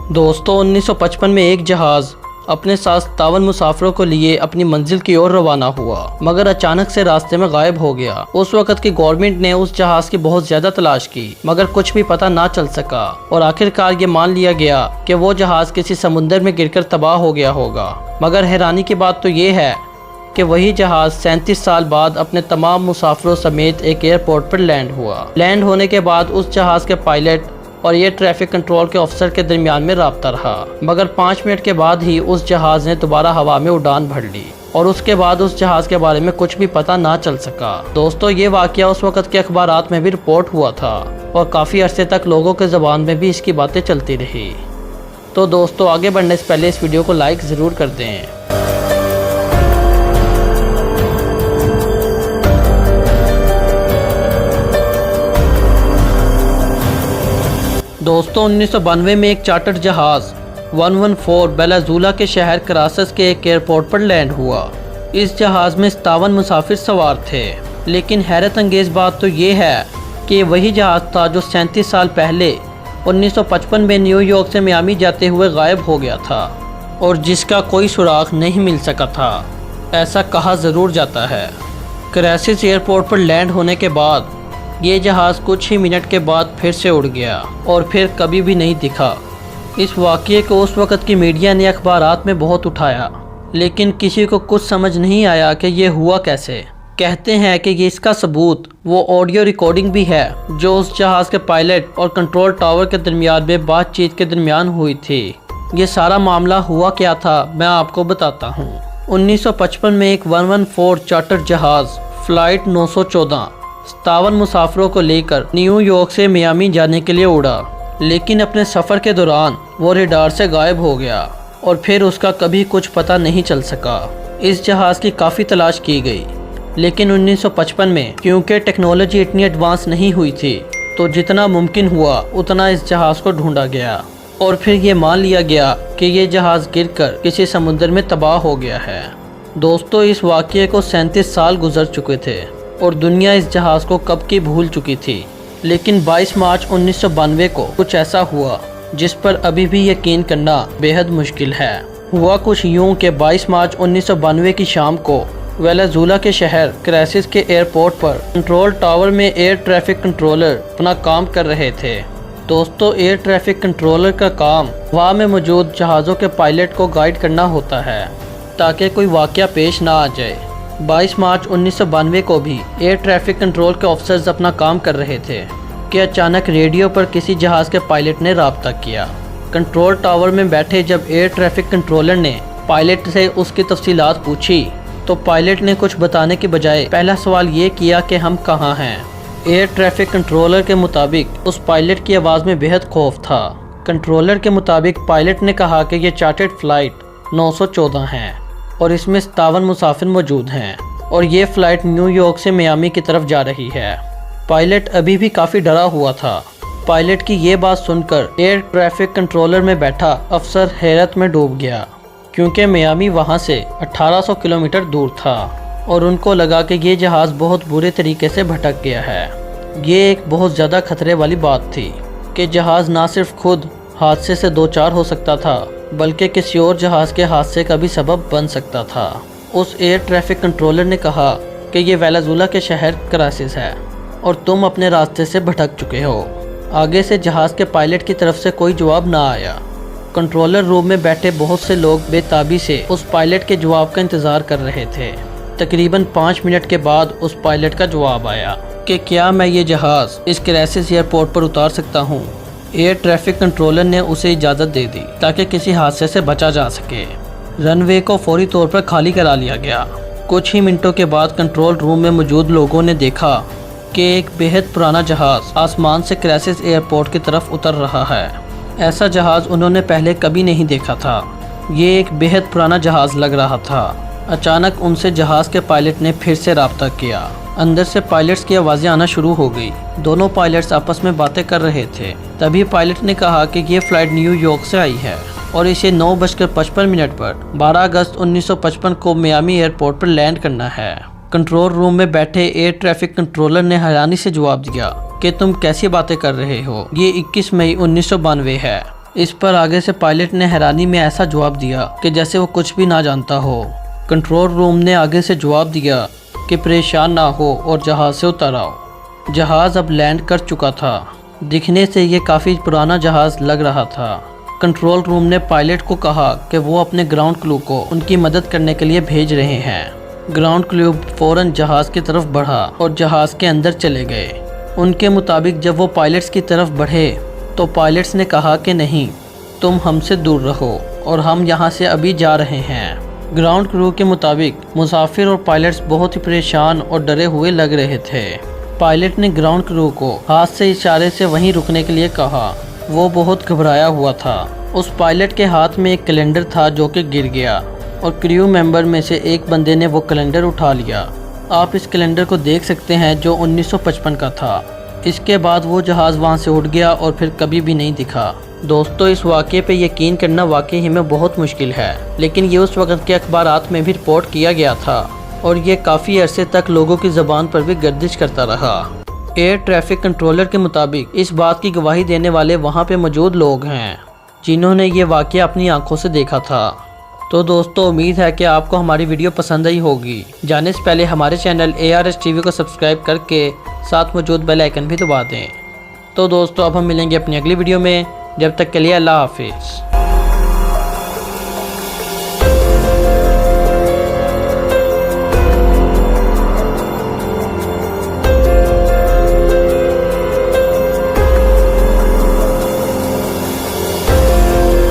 दोस्तों 1955 में एक जहाज़ अपने साथ 57 मुसाफिरों को लिए अपनी मंजिल की ओर रवाना हुआ, मगर अचानक से रास्ते में गायब हो गया। उस वक्त की गवर्नमेंट ने उस जहाज़ की बहुत ज्यादा तलाश की, मगर कुछ भी पता ना चल सका और आखिरकार ये मान लिया गया कि वो जहाज़ किसी समुद्र में गिरकर तबाह हो गया होगा। मगर हैरानी की बात तो ये है कि वही जहाज़ 37 साल बाद अपने तमाम मुसाफिरों समेत एक एयरपोर्ट पर लैंड हुआ। लैंड होने के बाद उस जहाज़ के पायलट और ये ट्रैफिक कंट्रोल के अफसर के दरमियान में राब्ता रहा, मगर 5 मिनट के बाद ही उस जहाज़ ने दोबारा हवा में उड़ान भर ली और उसके बाद उस जहाज़ के बारे में कुछ भी पता ना चल सका। दोस्तों ये वाक़या उस वक़्त के अखबारात में भी रिपोर्ट हुआ था और काफ़ी अरसे तक लोगों के ज़बान में भी इसकी बातें चलती रही। तो दोस्तों आगे बढ़ने से पहले इस वीडियो को लाइक ज़रूर कर दें। दोस्तों 1992 में एक चार्टर जहाज़ 114 वेनेजुएला के शहर करासस के एक एयरपोर्ट पर लैंड हुआ। इस जहाज़ में 57 मुसाफिर सवार थे, लेकिन हैरत अंगेज़ बात तो ये है कि वही जहाज़ था जो 37 साल पहले 1955 में न्यूयॉर्क से मियामी जाते हुए गायब हो गया था और जिसका कोई सुराग नहीं मिल सका था, ऐसा कहा ज़रूर जाता है। करासस एयरपोर्ट पर लैंड होने के बाद ये जहाज़ कुछ ही मिनट के बाद फिर से उड़ गया और फिर कभी भी नहीं दिखा। इस वाक़ये को उस वक़्त की मीडिया ने अखबारात में बहुत उठाया, लेकिन किसी को कुछ समझ नहीं आया कि ये हुआ कैसे। कहते हैं कि ये इसका सबूत वो ऑडियो रिकॉर्डिंग भी है जो उस जहाज़ के पायलट और कंट्रोल टावर के दरमियान में बातचीत के दरमियान हुई थी। ये सारा मामला हुआ क्या था मैं आपको बताता हूँ। 1955 में एक 114 चार्टर जहाज़ फ़्लाइट 914 57 मुसाफिरों को लेकर न्यूयॉर्क से मियामी जाने के लिए उड़ा, लेकिन अपने सफ़र के दौरान वो रेडार से गायब हो गया और फिर उसका कभी कुछ पता नहीं चल सका। इस जहाज़ की काफ़ी तलाश की गई, लेकिन 1955 में क्योंकि टेक्नोलॉजी इतनी एडवांस नहीं हुई थी तो जितना मुमकिन हुआ उतना इस जहाज़ को ढूंढा गया और फिर ये मान लिया गया कि ये जहाज़ गिरकर किसी समुद्र में तबाह हो गया है। दोस्तों इस वाक़ये को 37 साल गुजर चुके थे और दुनिया इस जहाज़ को कब की भूल चुकी थी, लेकिन 22 मार्च 1992 को कुछ ऐसा हुआ जिस पर अभी भी यकीन करना बेहद मुश्किल है। हुआ कुछ यूं कि 22 मार्च 1992 की शाम को वेनेजुएला के शहर करासस के एयरपोर्ट पर कंट्रोल टावर में एयर ट्रैफिक कंट्रोलर अपना काम कर रहे थे। दोस्तों एयर ट्रैफिक कंट्रोलर का काम हवा में मौजूद जहाज़ों के पायलट को गाइड करना होता है ताकि कोई वाक़या पेश ना आ जाए। 22 मार्च 1992 को भी एयर ट्रैफिक कंट्रोल के ऑफिसर्स अपना काम कर रहे थे कि अचानक रेडियो पर किसी जहाज़ के पायलट ने राब्ता किया। कंट्रोल टावर में बैठे जब एयर ट्रैफिक कंट्रोलर ने पायलट से उसकी तफसीलात पूछी तो पायलट ने कुछ बताने के बजाय पहला सवाल ये किया कि हम कहाँ हैं। एयर ट्रैफिक कंट्रोलर के मुताबिक उस पायलट की आवाज़ में बेहद खौफ था। कंट्रोलर के मुताबिक पायलट ने कहा कि ये चार्टर्ड फ़्लाइट 914 है और इसमें 57 मुसाफिर मौजूद हैं और ये फ़्लाइट न्यूयॉर्क से मियामी की तरफ जा रही है। पायलट अभी भी काफ़ी डरा हुआ था। पायलट की ये बात सुनकर एयर ट्रैफिक कंट्रोलर में बैठा अफसर हैरत में डूब गया, क्योंकि मियामी वहाँ से 1800 किलोमीटर दूर था और उनको लगा कि ये जहाज़ बहुत बुरे तरीके से भटक गया है। ये एक बहुत ज़्यादा खतरे वाली बात थी कि जहाज़ ना सिर्फ खुद हादसे से दो चार हो सकता था बल्कि किसी और जहाज़ के हादसे का भी सबब बन सकता था। उस एयर ट्रैफिक कंट्रोलर ने कहा कि ये वेनेजुएला के शहर करासस है और तुम अपने रास्ते से भटक चुके हो। आगे से जहाज़ के पायलट की तरफ से कोई जवाब ना आया। कंट्रोलर रूम में बैठे बहुत से लोग बेताबी से उस पायलट के जवाब का इंतज़ार कर रहे थे। तकरीबन 5 मिनट के बाद उस पायलट का जवाब आया कि क्या मैं ये जहाज़ इस करासस एयरपोर्ट पर उतार सकता हूँ। एयर ट्रैफिक कंट्रोलर ने उसे इजाज़त दे दी ताकि किसी हादसे से बचा जा सके। रनवे को फौरी तौर पर खाली करा लिया गया। कुछ ही मिनटों के बाद कंट्रोल रूम में मौजूद लोगों ने देखा कि एक बेहद पुराना जहाज़ आसमान से करासस एयरपोर्ट की तरफ उतर रहा है। ऐसा जहाज़ उन्होंने पहले कभी नहीं देखा था। ये एक बेहद पुराना जहाज़ लग रहा था। अचानक उनसे जहाज़ के पायलट ने फिर से राब्ता किया। अंदर से पायलट्स की आवाज़ें आना शुरू हो गई। दोनों पायलट्स आपस में बातें कर रहे थे। तभी पायलट ने कहा कि ये फ़्लाइट न्यूयॉर्क से आई है और इसे 9:55 पर 12 अगस्त 1955 को मियामी एयरपोर्ट पर लैंड करना है। कंट्रोल रूम में बैठे एयर ट्रैफिक कंट्रोलर ने हैरानी से जवाब दिया कि तुम कैसी बातें कर रहे हो, ये 21 मई 1992 है। اس پر آگے سے پائلٹ نے حیرانی میں ایسا جواب دیا کہ جیسے وہ کچھ بھی نہ جانتا ہو۔ کنٹرول روم نے آگے سے جواب دیا کہ پریشان نہ ہو اور جہاز سے اتر آؤ۔ جہاز اب لینڈ کر چکا تھا۔ دکھنے سے یہ کافی پرانا جہاز لگ رہا تھا۔ کنٹرول روم نے پائلٹ کو کہا کہ وہ اپنے گراؤنڈ کلو کو ان کی مدد کرنے کے لیے بھیج رہے ہیں۔ گراؤنڈ کلو فوراً جہاز کی طرف بڑھا اور جہاز کے اندر چلے گئے۔ ان کے مطابق جب وہ پائلٹس کی طرف بڑھے تو پائلٹس نے کہا کہ نہیں، تم ہم سے دور رہو اور ہم یہاں سے ابھی جا رہے ہیں۔ گراؤنڈ کرو کے مطابق مسافر اور پائلٹس بہت ہی پریشان اور ڈرے ہوئے لگ رہے تھے۔ پائلٹ نے گراؤنڈ کرو کو ہاتھ سے اشارے سے وہیں رکنے کے لیے کہا۔ وہ بہت گھبرایا ہوا تھا۔ اس پائلٹ کے ہاتھ میں ایک کیلنڈر تھا جو کہ گر گیا اور کریو ممبر میں سے ایک بندے نے وہ کیلنڈر اٹھا لیا۔ آپ اس کیلنڈر کو دیکھ سکتے ہیں جو 1955 کا تھا۔ اس کے بعد وہ جہاز وہاں سے اٹھ گیا اور پھر کبھی بھی نہیں دکھا۔ دوستو، اس واقعے پہ یقین کرنا واقعی میں بہت مشکل ہے، لیکن یہ اس وقت کے اخبارات میں بھی رپورٹ کیا گیا تھا اور یہ کافی عرصے تک لوگوں کی زبان پر بھی گردش کرتا رہا۔ ایئر ٹریفک کنٹرولر کے مطابق اس بات کی گواہی دینے والے وہاں پہ موجود لوگ ہیں جنہوں نے یہ واقعہ اپنی آنکھوں سے دیکھا تھا۔ تو دوستو، امید ہے کہ آپ کو ہماری ویڈیو پسند آئی ہوگی۔ جانے سے پہلے ہمارے چینل ARS TV کو سبسکرائب کر کے ساتھ موجود بیل آئیکن بھی دبا دیں۔ تو دوستو، اب ہم ملیں گے اپنی اگلی ویڈیو میں، جب تک کے لیے اللہ حافظ۔